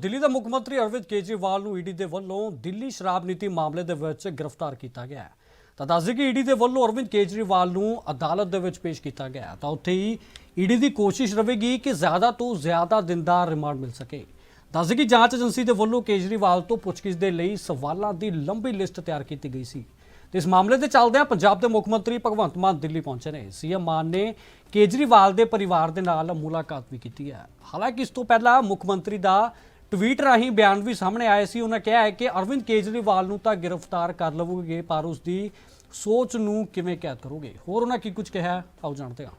ਦਿੱਲੀ ਦਾ ਮੁੱਖ ਮੰਤਰੀ ਅਰਵਿੰਦ ਕੇਜਰੀਵਾਲ ਨੂੰ ਈਡੀ ਦੇ ਵੱਲੋਂ ਦਿੱਲੀ ਸ਼ਰਾਬ ਨੀਤੀ ਮਾਮਲੇ ਦੇ ਵਿੱਚ ਗ੍ਰਿਫਤਾਰ ਕੀਤਾ ਗਿਆ ਹੈ। ਤਾਂ ਦੱਸਦੇ ਕਿ ਈਡੀ ਦੇ ਵੱਲੋਂ ਅਰਵਿੰਦ ਕੇਜਰੀਵਾਲ ਨੂੰ ਅਦਾਲਤ ਦੇ ਵਿੱਚ ਪੇਸ਼ ਕੀਤਾ ਗਿਆ ਤਾਂ ਉੱਥੇ ਹੀ ਈਡੀ ਦੀ ਕੋਸ਼ਿਸ਼ ਰਹੇਗੀ ਕਿ ਜ਼ਿਆਦਾ ਤੋਂ ਜ਼ਿਆਦਾ ਦਿਨ ਦਾ ਰਿਮਾਂਡ ਮਿਲ ਸਕੇ। ਦੱਸਦੇ ਕਿ ਜਾਂਚ ਏਜੰਸੀ ਦੇ ਵੱਲੋਂ ਕੇਜਰੀਵਾਲ ਤੋਂ ਪੁੱਛਗਿੱਛ ਦੇ ਲਈ ਸਵਾਲਾਂ ਦੀ ਲੰਬੀ ਲਿਸਟ ਤਿਆਰ ਕੀਤੀ ਗਈ ਸੀ ਤੇ ਇਸ ਮਾਮਲੇ ਦੇ ਚੱਲਦਿਆਂ ਪੰਜਾਬ ਦੇ ਮੁੱਖ ਮੰਤਰੀ ਭਗਵੰਤ ਮਾਨ ਦਿੱਲੀ ਪਹੁੰਚੇ ਨੇ। ਸੀਐਮ ਮਾਨ ਨੇ ਕੇਜਰੀਵਾਲ ਦੇ ਪਰਿਵਾਰ ਦੇ ਨਾਲ ਮੁਲਾਕਾਤ ਵੀ ਕੀਤੀ ਹੈ। ਹਾਲਾਂਕਿ ਇਸ ਤੋਂ ਪਹਿਲਾਂ ਮੁੱਖ ਮੰਤਰੀ ਦਾ ट्वीट राही बयान भी सामने आए सी। उन्हें कहा है कि अरविंद केजरीवाल नूं तां गिरफ्तार कर लवोगे पर उसकी सोच नूं किवें कैद करोगे। होर उन्हें की कुछ कहा, आओ जानते हैं।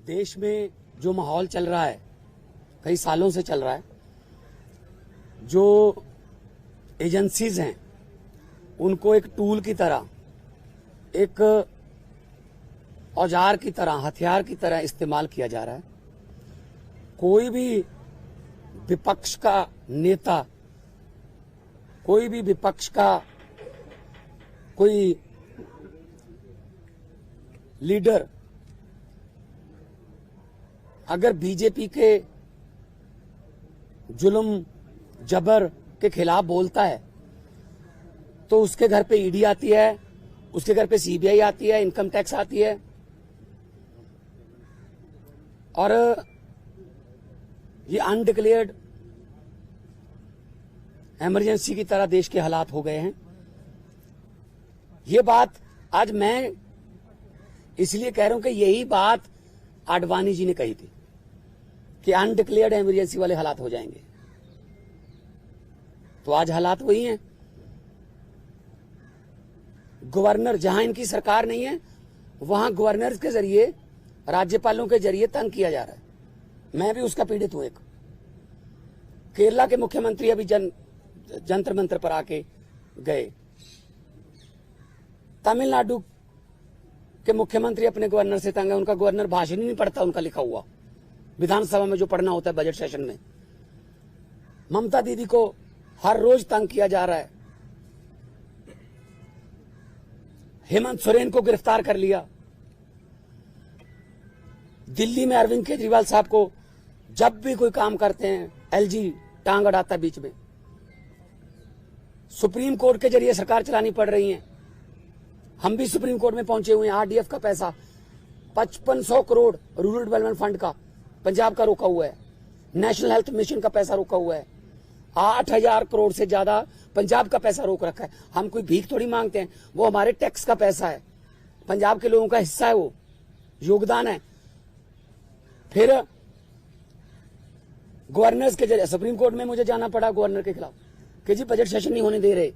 देश में जो माहौल चल रहा है, कई सालों से चल रहा है, जो एजेंसीज हैं उनको एक टूल की तरह, एक औजार की तरह, हथियार की तरह इस्तेमाल किया जा रहा है। कोई भी विपक्ष का नेता, कोई भी विपक्ष का कोई लीडर अगर बीजेपी के जुल्म जबर के खिलाफ बोलता है तो उसके घर पे ईडी आती है, उसके घर पे सीबीआई आती है, इनकम टैक्स आती है। और ये अनडिक्लेयर्ड इमरजेंसी की तरह देश के हालात हो गए हैं। ये बात आज मैं इसलिए कह रहा हूं कि यही बात आडवाणी जी ने कही थी कि अनडिक्लेयर्ड इमरजेंसी वाले हालात हो जाएंगे। तो आज हालात वही हैं। गवर्नर, जहां इनकी सरकार नहीं है वहां गवर्नर के जरिए, राज्यपालों के जरिए तंग किया जा रहा है। मैं भी उसका पीड़ित हूं। एक केरला के मुख्यमंत्री अभी जंतर मंतर पर आके गए। तमिलनाडु के मुख्यमंत्री अपने गवर्नर से तंग है। उनका गवर्नर भाषण ही नहीं पढ़ता, उनका लिखा हुआ विधानसभा में जो पढ़ना होता है बजट सेशन में। ममता दीदी को हर रोज तंग किया जा रहा है। हेमंत सोरेन को गिरफ्तार कर लिया। दिल्ली में अरविंद केजरीवाल साहब को जब भी कोई काम करते हैं एलजी टांग अड़ाता है बीच में। सुप्रीम कोर्ट के जरिए सरकार चलानी पड़ रही है। हम भी सुप्रीम कोर्ट में पहुंचे हुए हैं। आरडीएफ का पैसा 5500 करोड़ रूरल डेवलपमेंट फंड का पंजाब का रोका हुआ है। नेशनल हेल्थ मिशन का पैसा रोका हुआ है। 8000 करोड़ से ज्यादा पंजाब का पैसा रोक रखा है। हम कोई भीख थोड़ी मांगते हैं, वो हमारे टैक्स का पैसा है, पंजाब के लोगों का हिस्सा है, वो योगदान है। फिर गवर्नर्स के जरिए सुप्रीम कोर्ट में मुझे जाना पड़ा गवर्नर के खिलाफ कि जी बजट सेशन नहीं होने दे रहे।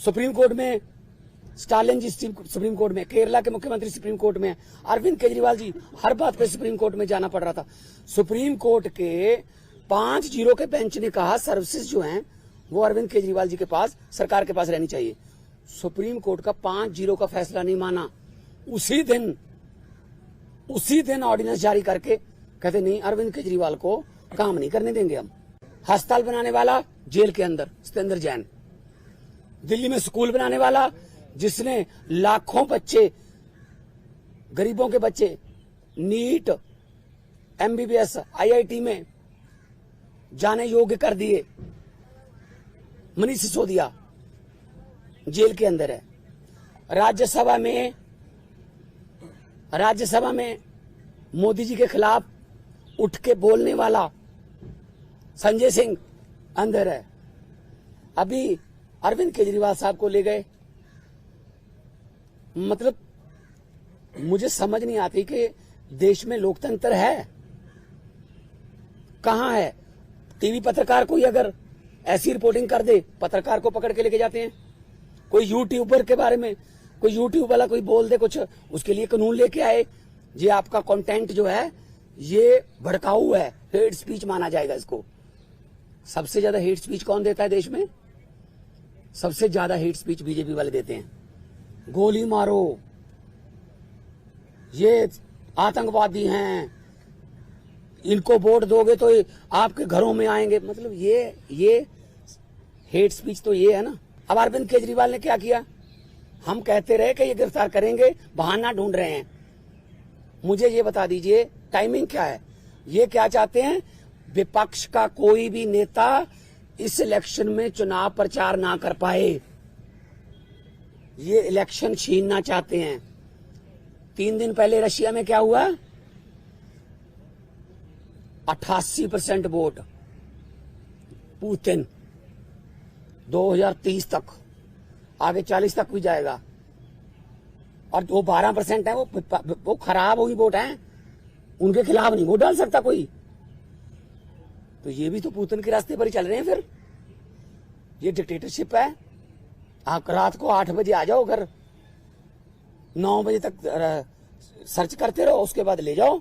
सुप्रीम कोर्ट में स्टालिन जी सुप्रीम कोर्ट में, केरला के मुख्यमंत्री सुप्रीम कोर्ट में, अरविंद केजरीवाल जी हर बात पे सुप्रीम कोर्ट में जाना पड़ रहा था। सुप्रीम कोर्ट के 5-0 के बेंच ने कहा सर्विसेज जो हैं वो अरविंद केजरीवाल जी के पास, सरकार के पास रहनी चाहिए। सुप्रीम कोर्ट का 5-0 का फैसला नहीं माना। उसी दिन ऑर्डिनेंस जारी करके कहते नहीं, अरविंद केजरीवाल को काम नहीं करने देंगे हम। अस्पताल बनाने वाला जेल के अंदर सत्येंद्र जैन, दिल्ली में स्कूल बनाने वाला जिसने लाखों बच्चे, गरीबों के बच्चे नीट, एमबीबीएस, आईआईटी में जाने योग्य कर दिए, मनीष सिसोदिया जेल के अंदर है। राज्यसभा में मोदी जी के खिलाफ उठ के बोलने वाला संजय सिंह अंदर है। अभी अरविंद केजरीवाल साहब को ले गए। मतलब मुझे समझ नहीं आती कि देश में लोकतंत्र है कहां है। टीवी पत्रकार कोई अगर ऐसी रिपोर्टिंग कर दे, पत्रकार को पकड़ के लेके जाते हैं। कोई यूट्यूबर के बारे में, कोई यूट्यूब वाला कोई बोल दे कुछ, उसके लिए कानून लेके आए। ये आपका कंटेंट जो है ये भड़काऊ है, हेट स्पीच माना जाएगा इसको। सबसे ज्यादा हेट स्पीच कौन देता है देश में? सबसे ज्यादा हेट स्पीच बीजेपी वाले देते हैं। गोली मारो, ये आतंकवादी हैं, इनको वोट दोगे तो आपके घरों में आएंगे। मतलब ये हेट स्पीच तो ये है ना। अब अरविंद केजरीवाल ने क्या किया? हम कहते रहे कि ये गिरफ्तार करेंगे, बहाना ढूंढ रहे हैं। मुझे ये बता दीजिए टाइमिंग क्या है? ये क्या चाहते हैं? विपक्ष का कोई भी नेता इस इलेक्शन में चुनाव प्रचार ना कर पाए, ये इलेक्शन छीनना चाहते हैं। 3 दिन पहले रशिया में क्या हुआ? 88% वोट पुतिन, 2030 तक, आगे 40 तक भी जाएगा। और वो 12% है, वो खराब हुई वोट है, उनके खिलाफ नहीं वोट डाल सकता कोई। तो ये भी तो पुतिन के रास्ते पर ही चल रहे हैं। फिर ये डिक्टेटरशिप है। आप रात को 8 बजे आ जाओ घर, 9 बजे तक सर्च करते रहो, उसके बाद ले जाओ,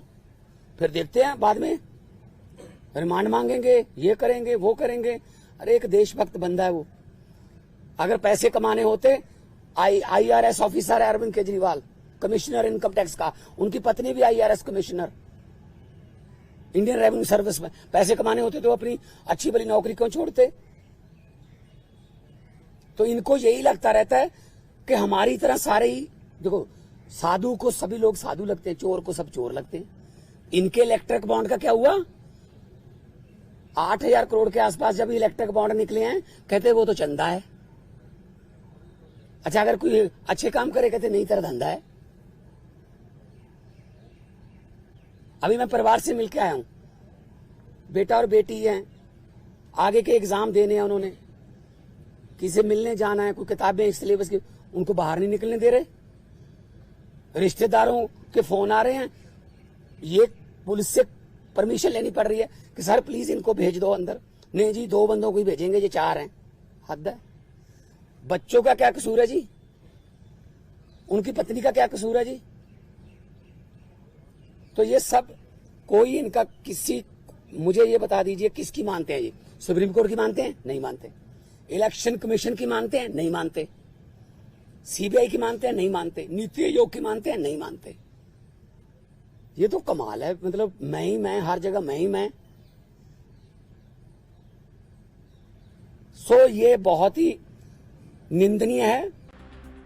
फिर देखते हैं बाद में रिमांड मांगेंगे, ये करेंगे वो करेंगे। अरे एक देशभक्त बंदा है वो। अगर पैसे कमाने होते, IRS ऑफिसर है Arvind Kejriwal, commissioner income tax का, उनकी पत्नी भी IRS commissioner Indian Revenue Service में। पैसे कमाने होते तो अपनी अच्छी भली नौकरी क्यों छोड़ते? तो इनको यही लगता रहता है कि हमारी तरह सारे ही, देखो साधु को सभी लोग साधु लगते हैं, चोर को सब चोर लगते हैं। इनके इलेक्ट्रिक बॉन्ड का क्या हुआ? 8,000 करोड़ के आसपास जब इलेक्ट्रिक बॉन्ड निकले हैं, कहते वो तो चंदा है। अच्छा, अगर कोई अच्छे काम करे कहते नहीं, तेरा धंधा है। अभी मैं परिवार से मिलके आया हूं, बेटा और बेटी हैं, आगे के एग्जाम देने हैं उन्होंने, किसी मिलने जाना है, कोई किताबें सिलेबस की, उनको बाहर नहीं निकलने दे रहे। रिश्तेदारों के फोन आ रहे हैं, ये पुलिस से परमिशन लेनी पड़ रही है कि सर प्लीज इनको भेज दो अंदर। नहीं जी, 2 बंदों को ही भेजेंगे, ये 4 हैं। हद है। बच्चों का क्या कसूर है जी? उनकी पत्नी का क्या कसूर है जी? तो ये सब कोई इनका किसी, मुझे ये बता दीजिए किसकी मानते हैं? ये सुप्रीम कोर्ट की मानते हैं? नहीं मानते। इलेक्शन कमीशन की मानते हैं? नहीं मानते। CBI की मानते हैं? नहीं मानते। नीति आयोग की मानते हैं? नहीं मानते। ये तो कमाल है। मतलब मैं ही मैं, हर जगह मैं ही मैं। सो ये बहुत ही निंदनीय है।